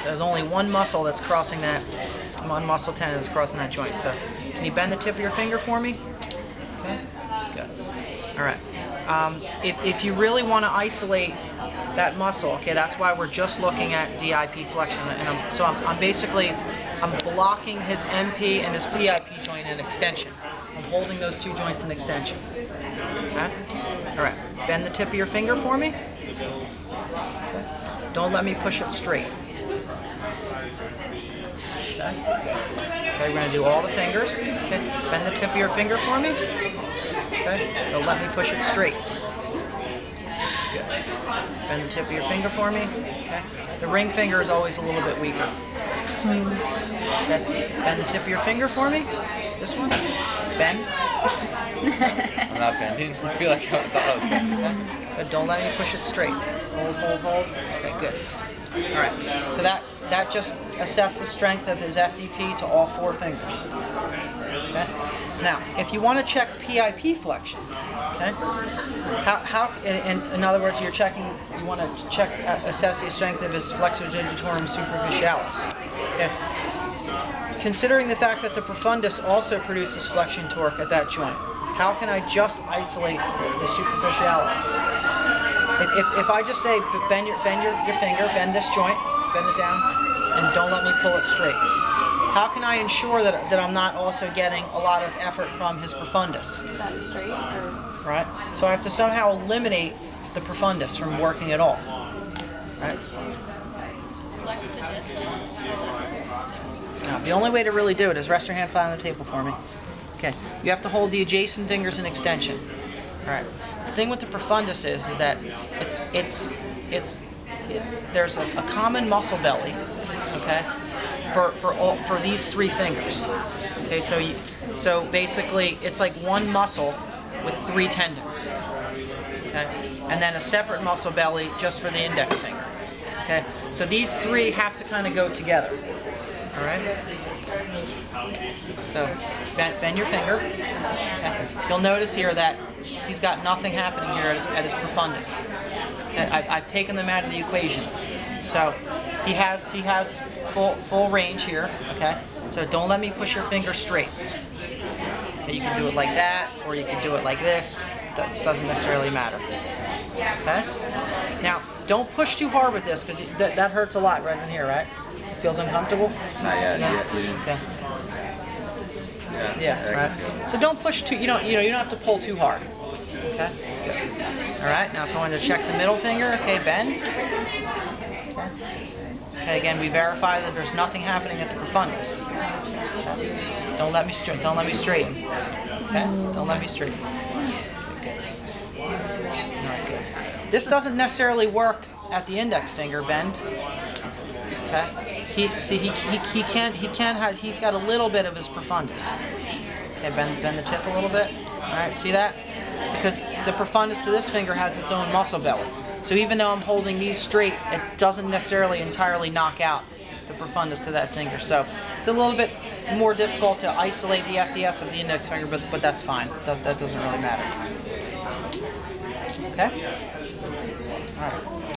There's only one muscle that's crossing that, one muscle tendon that's crossing that joint. So can you bend the tip of your finger for me? Okay, good. All right. If you really want to isolate that muscle, okay, that's why we're just looking at DIP flexion. And I'm basically blocking his MP and his PIP joint in extension. I'm holding those two joints in extension. Okay? All right. Bend the tip of your finger for me. Okay. Don't let me push it straight. Okay. Okay, we're going to do all the fingers. Okay. Bend the tip of your finger for me. Okay. Don't let me push it straight. Good. Bend the tip of your finger for me. Okay. The ring finger is always a little bit weaker. Okay. Bend the tip of your finger for me. This one. Bend. I'm not bending. I feel like I thought I was bending. Okay. Good. Don't let me push it straight. Hold, hold, hold. Okay, good. All right. So that just assesses strength of his FDP to all four fingers. Okay. Now, if you want to check PIP flexion, okay, in other words, you want to check, assess the strength of his flexor digitorum superficialis. Okay. Considering the fact that the profundus also produces flexion torque at that joint, how can I just isolate the superficialis? If I just say bend your finger, bend this joint, bend it down, and don't let me pull it straight. How can I ensure that I'm not also getting a lot of effort from his profundus? Is that straight? Or? Right? So I have to somehow eliminate the profundus from working at all. Right? Flex the distal? Now, the only way to really do it is rest your hand flat on the table for me. Okay. You have to hold the adjacent fingers in extension. All right. The thing with the profundus is that there's a common muscle belly. Okay. For these three fingers. Okay, so basically it's like one muscle with three tendons. Okay, and then a separate muscle belly just for the index finger. Okay, so these three have to kind of go together. All right. So bend your finger. Okay. You'll notice here that he's got nothing happening here at his profundus. Okay. I've taken them out of the equation. So he has full range here, okay? So don't let me push your finger straight. Okay, you can do it like that, or you can do it like this. That doesn't necessarily matter. Okay? Now, don't push too hard with this, because that hurts a lot right in here, right? Feels uncomfortable? Not yet. Yeah, you didn't. Okay. Yeah, right. So don't push too. You don't have to pull too hard. Okay. Good. All right. Now, if I want to check the middle finger, okay, bend. Okay. Okay, again, we verify that there's nothing happening at the profundus. Okay. Don't let me straighten. Okay? Don't let me straighten. Okay, good. All right, good. This doesn't necessarily work at the index finger bend. Okay? He's got a little bit of his profundus. Okay, bend the tip a little bit. All right, see that? Because the profundus to this finger has its own muscle belly. So even though I'm holding these straight, it doesn't necessarily entirely knock out the profundus to that finger. So it's a little bit more difficult to isolate the FDS of the index finger, but that's fine. That doesn't really matter. Okay? All right.